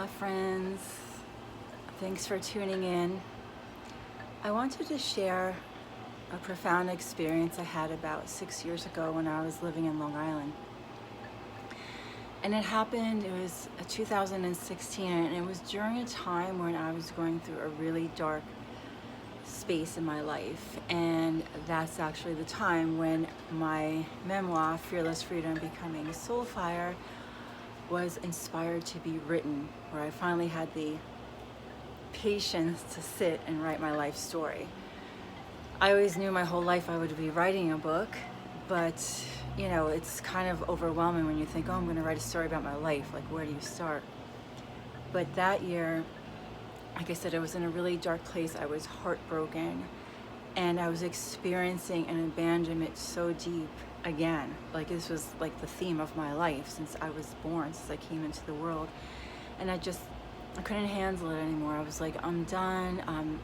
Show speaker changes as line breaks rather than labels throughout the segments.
Aloha, friends. Thanks for tuning in. I wanted to share a profound experience I had about 6 years ago when I was living in Long Island. And it happened, it was 2016, and it was during a time when I was going through a really dark space in my life. And that's actually the time when my memoir, Fearless Freedom Becoming Soulfire, was inspired to be written, where I finally had the patience to sit and write my life story. I always knew my whole life I would be writing a book, but you know, it's kind of overwhelming when you think, oh, I'm going to write a story about my life. Like, where do you start? But that year, like I said, I was in a really dark place. I was heartbroken, and I was experiencing an abandonment so deep again. Like, this was like the theme of my life since I was born, since I came into the world. And I couldn't handle it anymore. I was like, I'm done.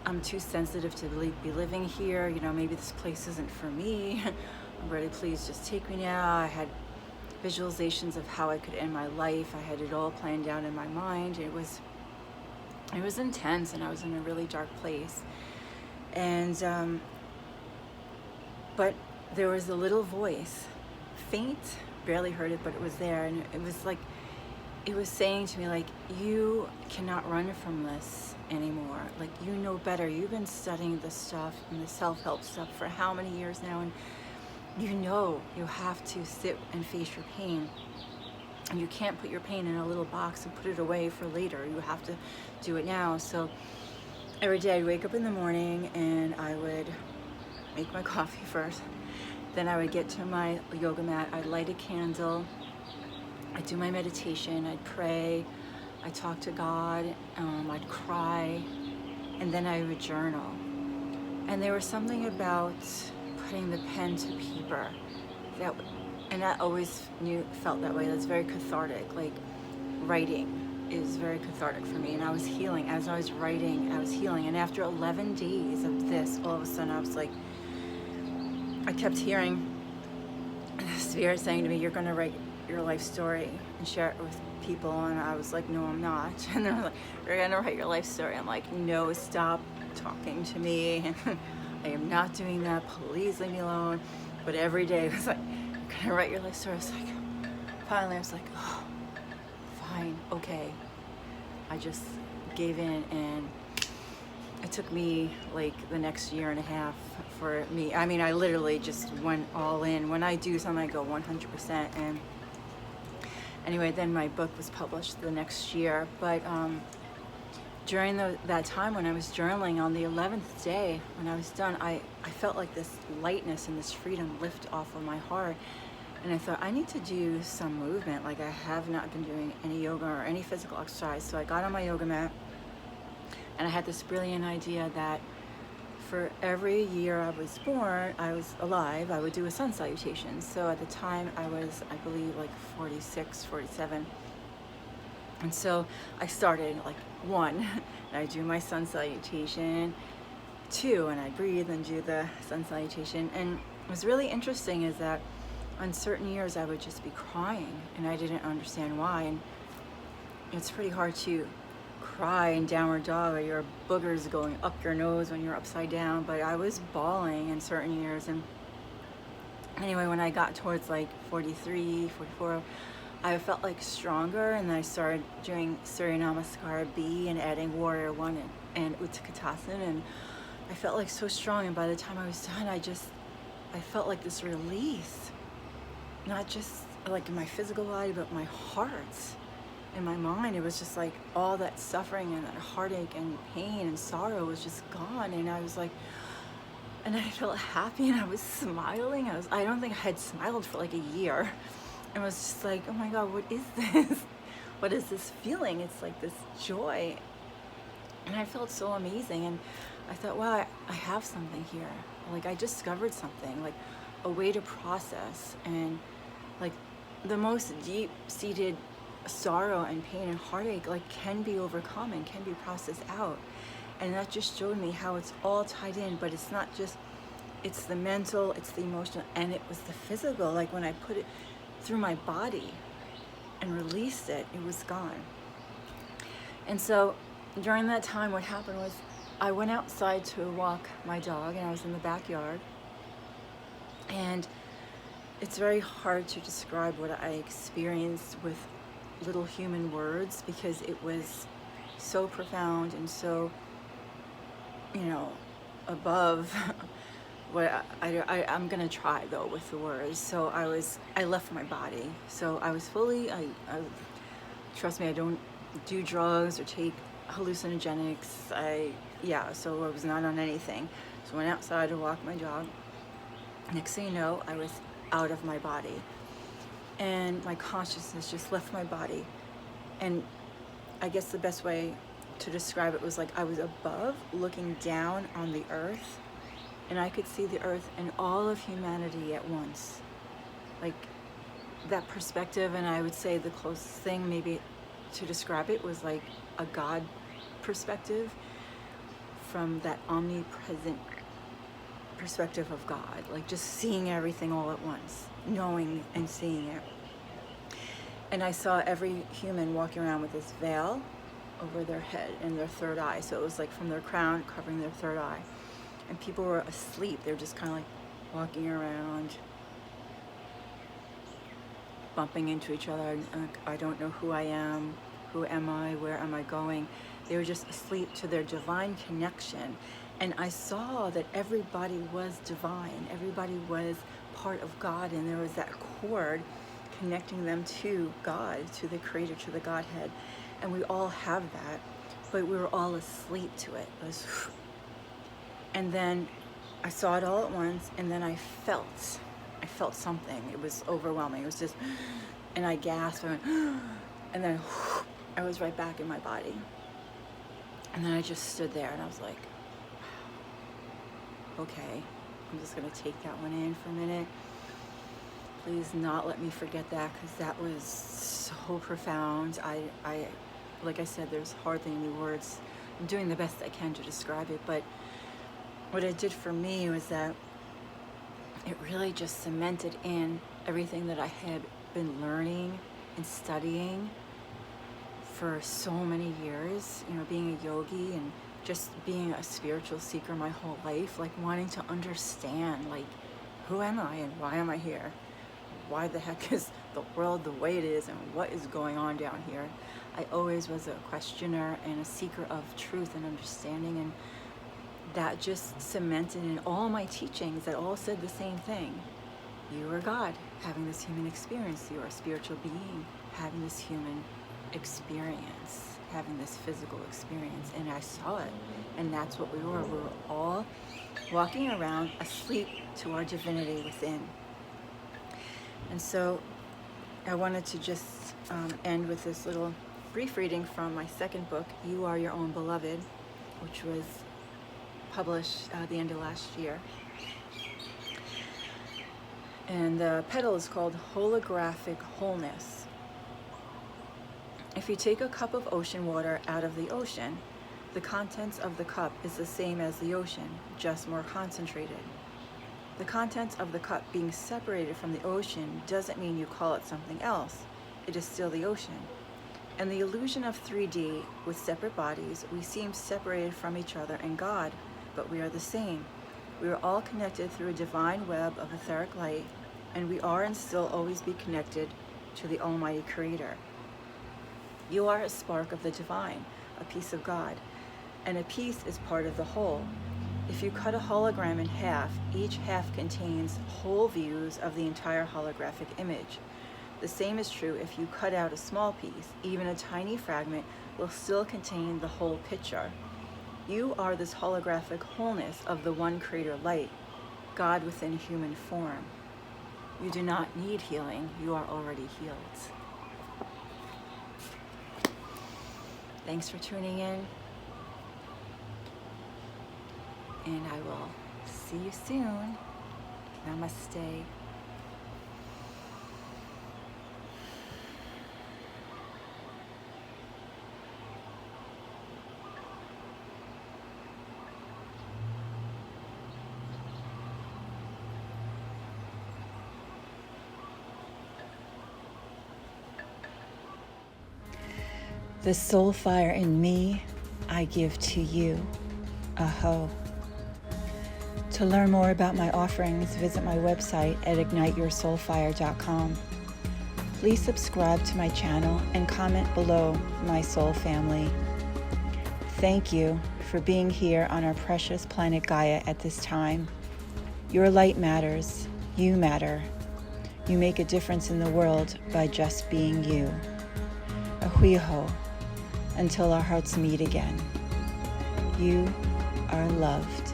I'm too sensitive to be living here. You know, maybe this place isn't for me. I'm ready, please just take me now. I had visualizations of how I could end my life. I had it all planned out in my mind. It was intense, and I was in a really dark place. And but there was a little voice, faint, barely heard it, but it was there, and it was like, it was saying to me, like, you cannot run from this anymore. Like, you know better. You've been studying this stuff and the self-help stuff for how many years now, and you know you have to sit and face your pain. And you can't put your pain in a little box and put it away for later. You have to do it now. So every day I'd wake up in the morning and I would make my coffee first. Then I would get to my yoga mat. I'd light a candle. I'd do my meditation. I'd pray. I'd talk to God. I'd cry. And then I would journal. And there was something about putting the pen to paper and I always felt that way. That's very cathartic. Like, writing is very cathartic for me. And I was healing. As I was writing, I was healing. And after 11 days of this, all of a sudden I was like, I kept hearing the spirit saying to me, you're going to write your life story and share it with people. And I was like, no, I'm not. And they're like, you're going to write your life story. I'm like, no, stop talking to me. I am not doing that. Please leave me alone. But every day it was like, you're going to write your life story. I was like, finally I was like, oh, fine, okay. I just gave in, and it took me like the next year and a half for me. I mean, I literally just went all in. When I do something, I go 100%. And anyway, then my book was published the next year. But during that time when I was journaling, on the 11th day when I was done, I felt like this lightness and this freedom lift off of my heart. And I thought, I need to do some movement. Like, I have not been doing any yoga or any physical exercise. So I got on my yoga mat, and I had this brilliant idea that for every year I was alive, I would do a sun salutation. So at the time I was, I believe, like 46, 47. And so I started like 1, and I do my sun salutation, 2, and I breathe and do the sun salutation. And what was really interesting is that on certain years I would just be crying, and I didn't understand why. And it's pretty hard to cry in downward dog, or your boogers going up your nose when you're upside down, but I was bawling in certain years. And anyway, when I got towards like 43, 44, I felt like stronger, and then I started doing Surya Namaskar B and adding Warrior 1 and Utkatasana, and I felt like so strong. And by the time I was done, I felt like this release, not just like in my physical body, but my heart and my mind. It was just like all that suffering and that heartache and pain and sorrow was just gone. And I was like, and I felt happy, and I was smiling. I don't think I had smiled for like a year. And was just like, oh my God, what is this? What is this feeling? It's like this joy. And I felt so amazing. And I thought, wow, I have something here. Like, I discovered something, like a way to process. And like the most deep-seated sorrow and pain and heartache like can be overcome and can be processed out. And that just showed me how it's all tied in, but it's not just, it's the mental, it's the emotional, and it was the physical. Like, when I put it through my body and released it, it was gone. And so during that time, what happened was I went outside to walk my dog, and I was in the backyard. And it's very hard to describe what I experienced with little human words, because it was so profound and so, above what I'm gonna try though with the words. So I left my body. So I was fully, I trust me, I don't do drugs or take hallucinogenics. So I was not on anything. So I went outside to walk my dog. Next thing you know, I was out of my body, and my consciousness just left my body. And I guess the best way to describe it was like I was above, looking down on the earth, and I could see the earth and all of humanity at once. Like that perspective, and I would say the closest thing maybe to describe it was like a God perspective, from that omnipresent perspective of God, like just seeing everything all at once, knowing and seeing it. And I saw every human walking around with this veil over their head and their third eye. So it was like from their crown covering their third eye. And people were asleep. They were just kind of like walking around, bumping into each other. I don't know who I am. Who am I? Where am I going? They were just asleep to their divine connection. And I saw that everybody was divine. Everybody was part of God. And there was that cord connecting them to God, to the Creator, to the Godhead. And we all have that, but we were all asleep to it. And then I saw it all at once, and then I felt something. It was overwhelming. It was just, and I gasped, I went, and then I was right back in my body. And then I just stood there, and I was like, okay, I'm just gonna take that one in for a minute. Please not let me forget that, because that was so profound. I, like I said, there's hardly any words. I'm doing the best I can to describe it, but what it did for me was that it really just cemented in everything that I had been learning and studying for so many years, being a yogi and just being a spiritual seeker my whole life, like wanting to understand, like, who am I and why am I here? Why the heck is the world the way it is, and what is going on down here? I always was a questioner and a seeker of truth and understanding, and that just cemented in all my teachings that all said the same thing. You are God having this human experience. You are a spiritual being having this human experience, having this physical experience. And I saw it, and that's what we were. We were all walking around asleep to our divinity within. And so I wanted to just end with this little brief reading from my second book, You Are Your Own Beloved, which was published at the end of last year. And the petal is called Holographic Wholeness. If you take a cup of ocean water out of the ocean, the contents of the cup is the same as the ocean, just more concentrated. The contents of the cup being separated from the ocean doesn't mean you call it something else. It is still the ocean. In the illusion of 3D, with separate bodies, we seem separated from each other and God, but we are the same. We are all connected through a divine web of etheric light, and we are and still always be connected to the Almighty Creator. You are a spark of the divine, a piece of God, and a piece is part of the whole. If you cut a hologram in half, each half contains whole views of the entire holographic image. The same is true if you cut out a small piece. Even a tiny fragment will still contain the whole picture. You are this holographic wholeness of the one Creator light, God within human form. You do not need healing. You are already healed. Thanks for tuning in, and I will see you soon. Namaste. The soul fire in me, I give to you. Aho. To learn more about my offerings, visit my website at igniteyoursoulfire.com. Please subscribe to my channel and comment below, my soul family. Thank you for being here on our precious planet Gaia at this time. Your light matters. You matter. You make a difference in the world by just being you. Ahuiho, until our hearts meet again. You are loved.